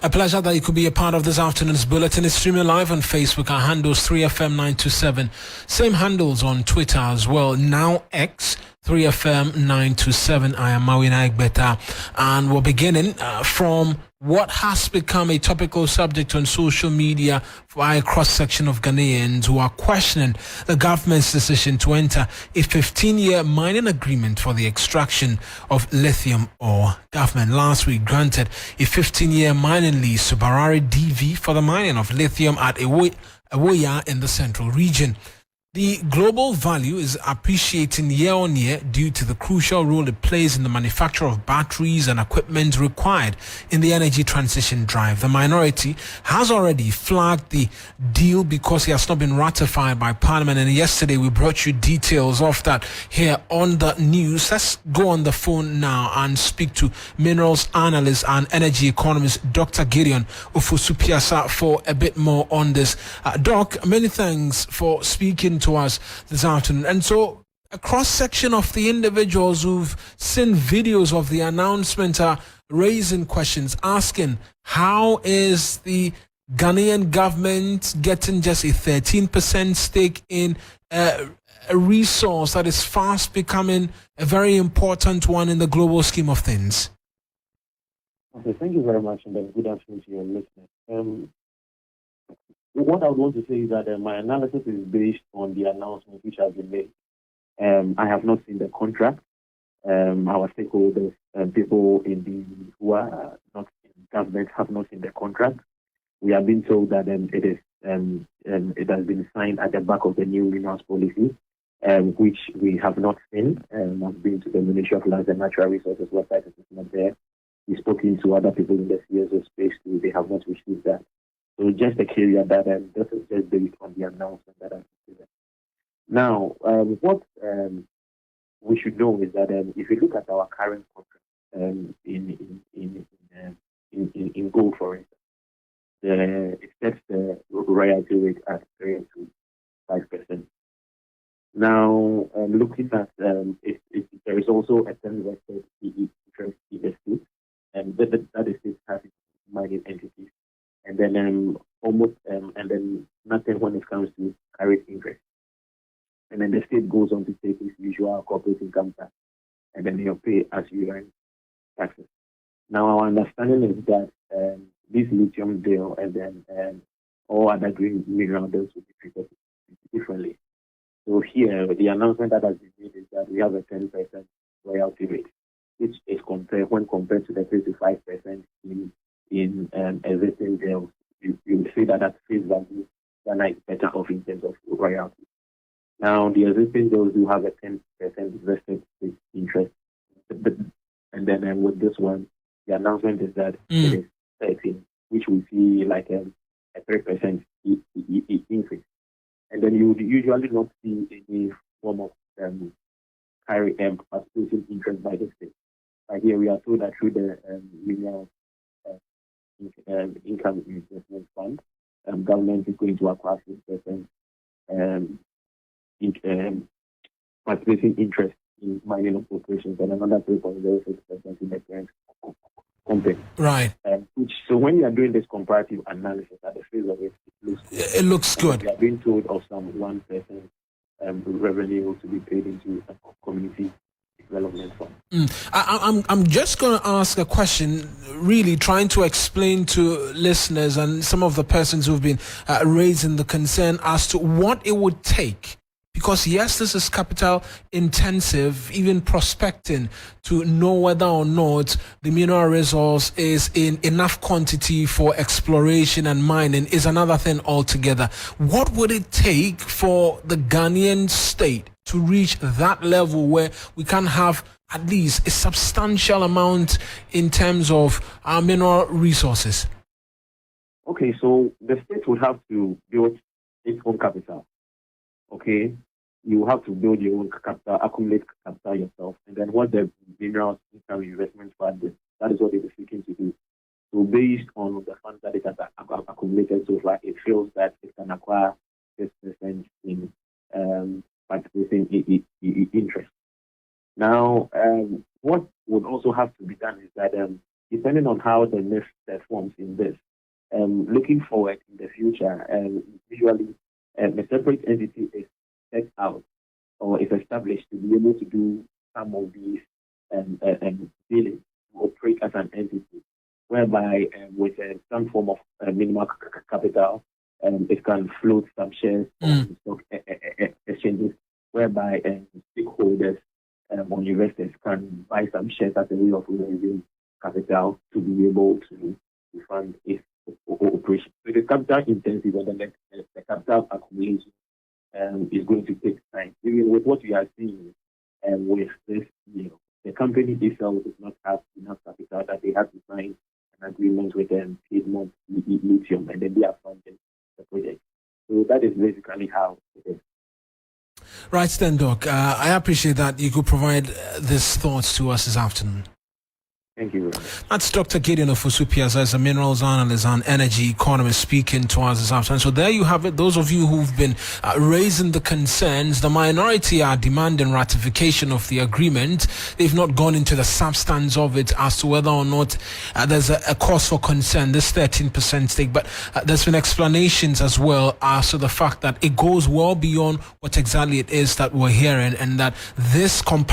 A pleasure that you could be a part of this afternoon's bulletin. It's streaming live on Facebook. Our handles 3FM927. Same handles on Twitter as well. Now X 3FM927. I am Mawina Egbeta, and we're beginning from what has become a topical subject on social media by a cross-section of Ghanaians who are questioning the government's decision to enter a 15-year mining agreement for the extraction of lithium ore. Government last week granted a 15-year mining lease to Barari DV for the mining of lithium at Ewoya in the central region. The global value is appreciating year on year due to the crucial role it plays in the manufacture of batteries and equipment required in the energy transition drive. The minority has already flagged the deal because it has not been ratified by Parliament, and yesterday we brought you details of that here on the news. Let's go on the phone now and speak to minerals analyst and energy economist Dr. Gideon Ofosu-Peasah for a bit more on this. Doc, many thanks for speaking to us this afternoon. And so a cross-section of the individuals who've seen videos of the announcement are raising questions, asking how is the Ghanaian government getting just a 13% stake in a resource that is fast becoming a very important one in the global scheme of things? Okay, thank you very much, and good afternoon to your listeners. What I would want to say is that my analysis is based on the announcement which has been made. I have not seen the contract. Our stakeholders, people who are not in government, have not seen the contract. We have been told that it has been signed at the back of the new minerals policy, which we have not seen. I've been to the Ministry of Lands and Natural Resources website; it is not there. We've spoken to other people in the CSO space too; they have not received that. So just a clear that this is just based on the announcement that I've given. Now, what we should know is that if you look at our current contract in gold, for instance, it sets the royalty rate at 3 to 5%. Now, looking at there is also a 10% interest invested, and that is having mining entities. And then and then nothing when it comes to carried interest. And then the state goes on to take its usual corporate income tax, and then you pay as you earn taxes. Now, our understanding is that this lithium deal and then all other green mineral deals will be treated differently. So here, the announcement that has been made is that we have a 10% royalty rate, which is when compared to the 3 to 5% in existing deals. You will see that at face value, Ghana is better off in terms of royalty. Now, the existing deals do have a 10% vested interest. And then with this one, the announcement is that it is 13, which we see like a 3% increase. And then you would usually not see any form of participation interest by the state. But here we are told that through the mineral income investment fund, government is going to acquire 6% participation interest in mining operations and another 3.06% in the current company. Right. So when you are doing this comparative analysis at the phase of it, it looks good. We are being told of some 1% revenue to be paid into a community development fund. I'm just going to ask a question, really trying to explain to listeners and some of the persons who've been raising the concern as to what it would take. Because yes, this is capital intensive, even prospecting to know whether or not the mineral resource is in enough quantity for exploration and mining is another thing altogether. What would it take for the Ghanaian state to reach that level where we can have at least a substantial amount in terms of our mineral resources? Okay, so the state would have to build its own capital. Okay, you have to build your own capital, accumulate capital yourself, and then what the minerals income investment fund is, that is what it is seeking to do. So based on the funds that it has accumulated so far, it feels that it can acquire 6% in participating interest. Now, what would also have to be done is that depending on how the NIF performs in this, looking forward in the future, usually a separate entity is set out or is established to be able to do some of these dealings, to operate as an entity, whereby with some form of minimal capital, it can float some shares on stock exchanges, whereby stakeholders or investors can buy some shares as a way of raising capital to be able to fund its operation. So the capital intensive and the capital accumulation is going to take time. Even with what we are seeing with this deal, the company itself does not have enough capital that they have to sign an agreement with Piedmont Lithium, and then they are funding the project. So that is basically how it is. Right then, Doc. I appreciate that you could provide these thoughts to us this afternoon. Thank you. That's Dr. Gideon Ofosu-Peasah, as a minerals analyst and energy economist, speaking to us this afternoon. So there you have it. Those of you who've been raising the concerns, the minority are demanding ratification of the agreement. They've not gone into the substance of it as to whether or not there's a cause for concern, this 13% stake. But there's been explanations as well as to the fact that it goes well beyond what exactly it is that we're hearing, and that this comparison